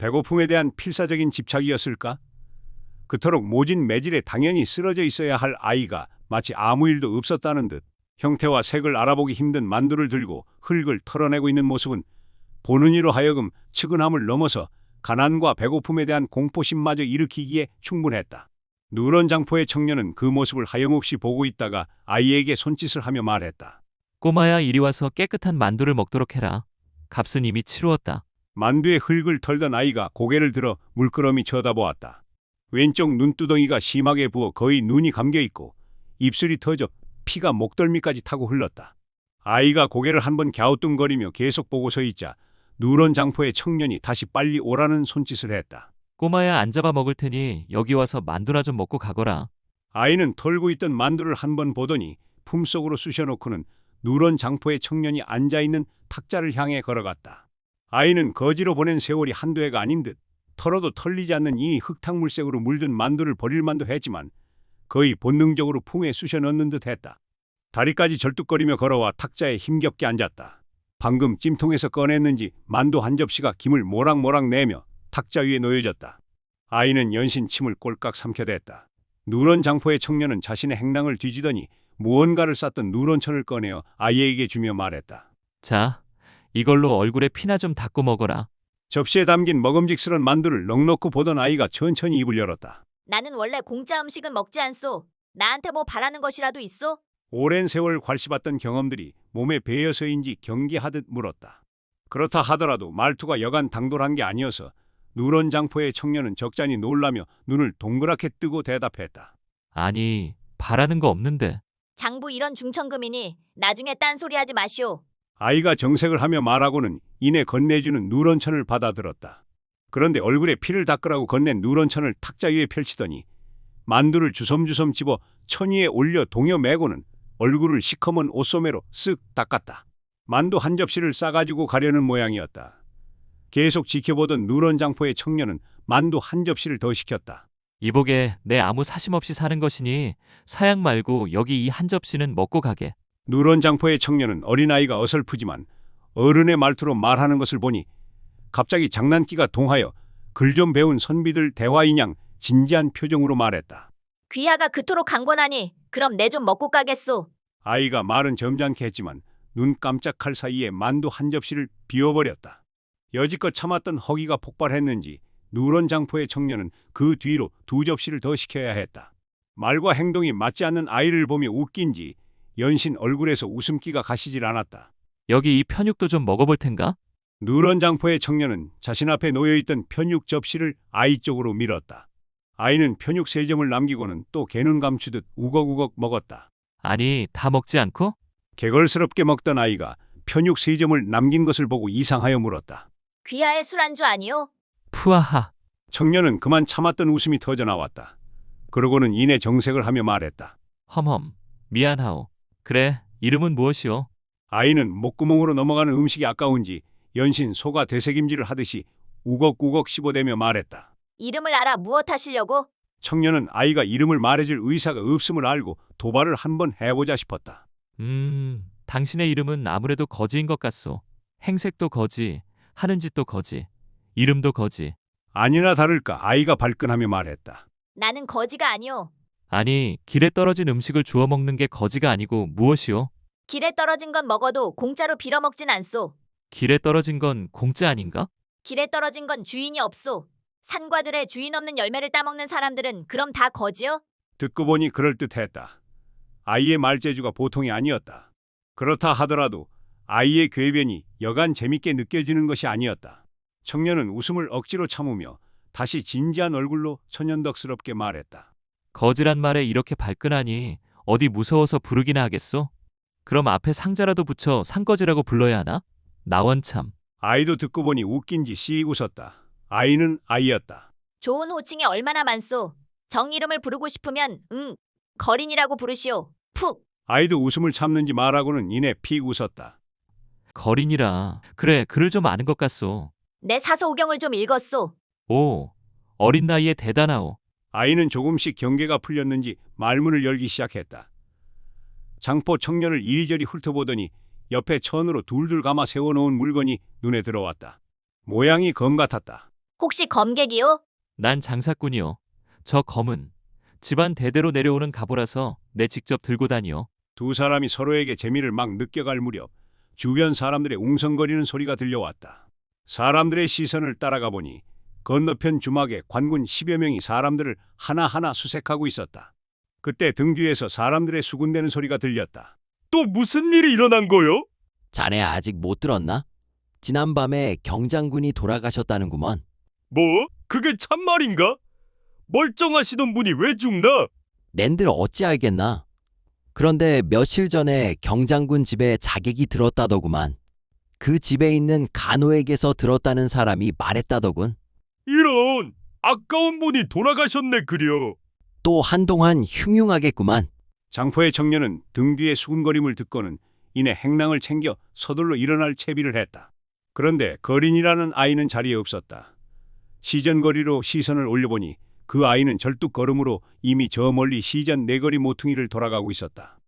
배고픔에 대한 필사적인 집착이었을까? 그토록 모진 매질에 당연히 쓰러져 있어야 할 아이가 마치 아무 일도 없었다는 듯 형태와 색을 알아보기 힘든 만두를 들고 흙을 털어내고 있는 모습은 보는 이로 하여금 측은함을 넘어서 가난과 배고픔에 대한 공포심마저 일으키기에 충분했다. 누런 장포의 청년은 그 모습을 하염없이 보고 있다가 아이에게 손짓을 하며 말했다. 꼬마야, 이리 와서 깨끗한 만두를 먹도록 해라. 값은 이미 치루었다. 만두에 흙을 털던 아이가 고개를 들어 물끄러미 쳐다보았다. 왼쪽 눈두덩이가 심하게 부어 거의 눈이 감겨 있고 입술이 터져 피가 목덜미까지 타고 흘렀다. 아이가 고개를 한번 갸우뚱거리며 계속 보고 서 있자 누런 장포의 청년이 다시 빨리 오라는 손짓을 했다. 꼬마야, 안 잡아 먹을 테니 여기 와서 만두나 좀 먹고 가거라. 아이는 털고 있던 만두를 한번 보더니 품속으로 쑤셔놓고는 누런 장포의 청년이 앉아있는 탁자를 향해 걸어갔다. 아이는 거지로 보낸 세월이 한두 해가 아닌 듯 털어도 털리지 않는 이 흙탕물색으로 물든 만두를 버릴 만도 했지만 거의 본능적으로 품에 쑤셔 넣는 듯 했다. 다리까지 절뚝거리며 걸어와 탁자에 힘겹게 앉았다. 방금 찜통에서 꺼냈는지 만두 한 접시가 김을 모락모락 내며 탁자 위에 놓여졌다. 아이는 연신 침을 꼴깍 삼켜댔다. 누런 장포의 청년은 자신의 행랑을 뒤지더니 무언가를 쌌던 누런천을 꺼내어 아이에게 주며 말했다. 자, 이걸로 얼굴에 피나 좀 닦고 먹어라. 접시에 담긴 먹음직스런 만두를 넋놓고 보던 아이가 천천히 입을 열었다. 나는 원래 공짜 음식은 먹지 않소. 나한테 뭐 바라는 것이라도 있어? 오랜 세월 괄씹었던 경험들이 몸에 배어서인지 경계하듯 물었다. 그렇다 하더라도 말투가 여간 당돌한 게 아니어서 누런 장포의 청년은 적잖이 놀라며 눈을 동그랗게 뜨고 대답했다. 아니, 바라는 거 없는데. 장부 이런 중천금이니 나중에 딴소리 하지 마시오. 아이가 정색을 하며 말하고는 이내 건네주는 누런천을 받아들었다. 그런데 얼굴에 피를 닦으라고 건넨 누런천을 탁자 위에 펼치더니 만두를 주섬주섬 집어 천 위에 올려 동여 매고는 얼굴을 시커먼 옷소매로 쓱 닦았다. 만두 한 접시를 싸가지고 가려는 모양이었다. 계속 지켜보던 누런 장포의 청년은 만두 한 접시를 더 시켰다. 이보게, 내 아무 사심 없이 사는 것이니 사양 말고 여기 이 한 접시는 먹고 가게. 누런 장포의 청년은 어린아이가 어설프지만 어른의 말투로 말하는 것을 보니 갑자기 장난기가 동하여 글 좀 배운 선비들 대화인양 진지한 표정으로 말했다. 귀하가 그토록 강권하니 그럼 내 좀 먹고 가겠소. 아이가 말은 점잖게 했지만 눈 깜짝할 사이에 만두 한 접시를 비워버렸다. 여지껏 참았던 허기가 폭발했는지 누런 장포의 청년은 그 뒤로 두 접시를 더 시켜야 했다. 말과 행동이 맞지 않는 아이를 보며 웃긴지 연신 얼굴에서 웃음기가 가시질 않았다. 여기 이 편육도 좀 먹어볼 텐가? 누런 장포의 청년은 자신 앞에 놓여있던 편육 접시를 아이 쪽으로 밀었다. 아이는 편육 세 점을 남기고는 또 개눈 감추듯 우걱우걱 먹었다. 아니, 다 먹지 않고? 개걸스럽게 먹던 아이가 편육 세 점을 남긴 것을 보고 이상하여 물었다. 귀하의 술안주 아니오? 푸아하. 청년은 그만 참았던 웃음이 터져나왔다. 그러고는 이내 정색을 하며 말했다. 험험. 미안하오. 그래, 이름은 무엇이오? 아이는 목구멍으로 넘어가는 음식이 아까운지 연신 소가 되새김질을 하듯이 우걱우걱 씹어대며 말했다. 이름을 알아 무엇 하시려고? 청년은 아이가 이름을 말해줄 의사가 없음을 알고 도발을 한번 해보자 싶었다. 당신의 이름은 아무래도 거지인 것 같소. 행색도 거지, 하는 짓도 거지, 이름도 거지. 아니나 다를까 아이가 발끈하며 말했다. 나는 거지가 아니오. 아니, 길에 떨어진 음식을 주워 먹는 게 거지가 아니고 무엇이오? 길에 떨어진 건 먹어도 공짜로 빌어먹진 않소. 길에 떨어진 건 공짜 아닌가? 길에 떨어진 건 주인이 없소. 산과들의 주인 없는 열매를 따먹는 사람들은 그럼 다 거지요? 듣고 보니 그럴듯했다. 아이의 말재주가 보통이 아니었다. 그렇다 하더라도 아이의 궤변이 여간 재밌게 느껴지는 것이 아니었다. 청년은 웃음을 억지로 참으며 다시 진지한 얼굴로 천연덕스럽게 말했다. 거지란 말에 이렇게 발끈하니 어디 무서워서 부르기나 하겠소? 그럼 앞에 상자라도 붙여 상거지라고 불러야 하나? 나원참. 아이도 듣고 보니 웃긴지 씩 웃었다. 아이는 아이였다. 좋은 호칭이 얼마나 많소. 정 이름을 부르고 싶으면 거린이라고 부르시오. 푹. 아이도 웃음을 참는지 말하고는 이내 픽 웃었다. 거린이라. 그래, 글을 좀 아는 것 같소. 내 사서오경을 좀 읽었소. 오, 어린 나이에 대단하오. 아이는 조금씩 경계가 풀렸는지 말문을 열기 시작했다. 장포 청년을 이리저리 훑어보더니 옆에 천으로 둘둘 감아 세워놓은 물건이 눈에 들어왔다. 모양이 검 같았다. 혹시 검객이요? 난 장사꾼이요. 저 검은 집안 대대로 내려오는 갑오라서 내 직접 들고 다니요. 두 사람이 서로에게 재미를 막 느껴갈 무렵 주변 사람들의 웅성거리는 소리가 들려왔다. 사람들의 시선을 따라가 보니 건너편 주막에 관군 10여 명이 사람들을 하나하나 수색하고 있었다. 그때 등 뒤에서 사람들의 수군대는 소리가 들렸다. 또 무슨 일이 일어난 거요? 자네 아직 못 들었나? 지난밤에 경장군이 돌아가셨다는구먼. 뭐? 그게 참말인가? 멀쩡하시던 분이 왜 죽나? 낸들 어찌 알겠나? 그런데 며칠 전에 경장군 집에 자객이 들었다더구만. 그 집에 있는 간호에게서 들었다는 사람이 말했다더군. 이런, 아까운 분이 돌아가셨네 그려. 또 한동안 흉흉하겠구만. 장포의 청년은 등 뒤의 수군거림을 듣고는 이내 행랑을 챙겨 서둘러 일어날 채비를 했다. 그런데 거린이라는 아이는 자리에 없었다. 시전거리로 시선을 올려보니 그 아이는 절뚝 걸음으로 이미 저 멀리 시전 네거리 모퉁이를 돌아가고 있었다.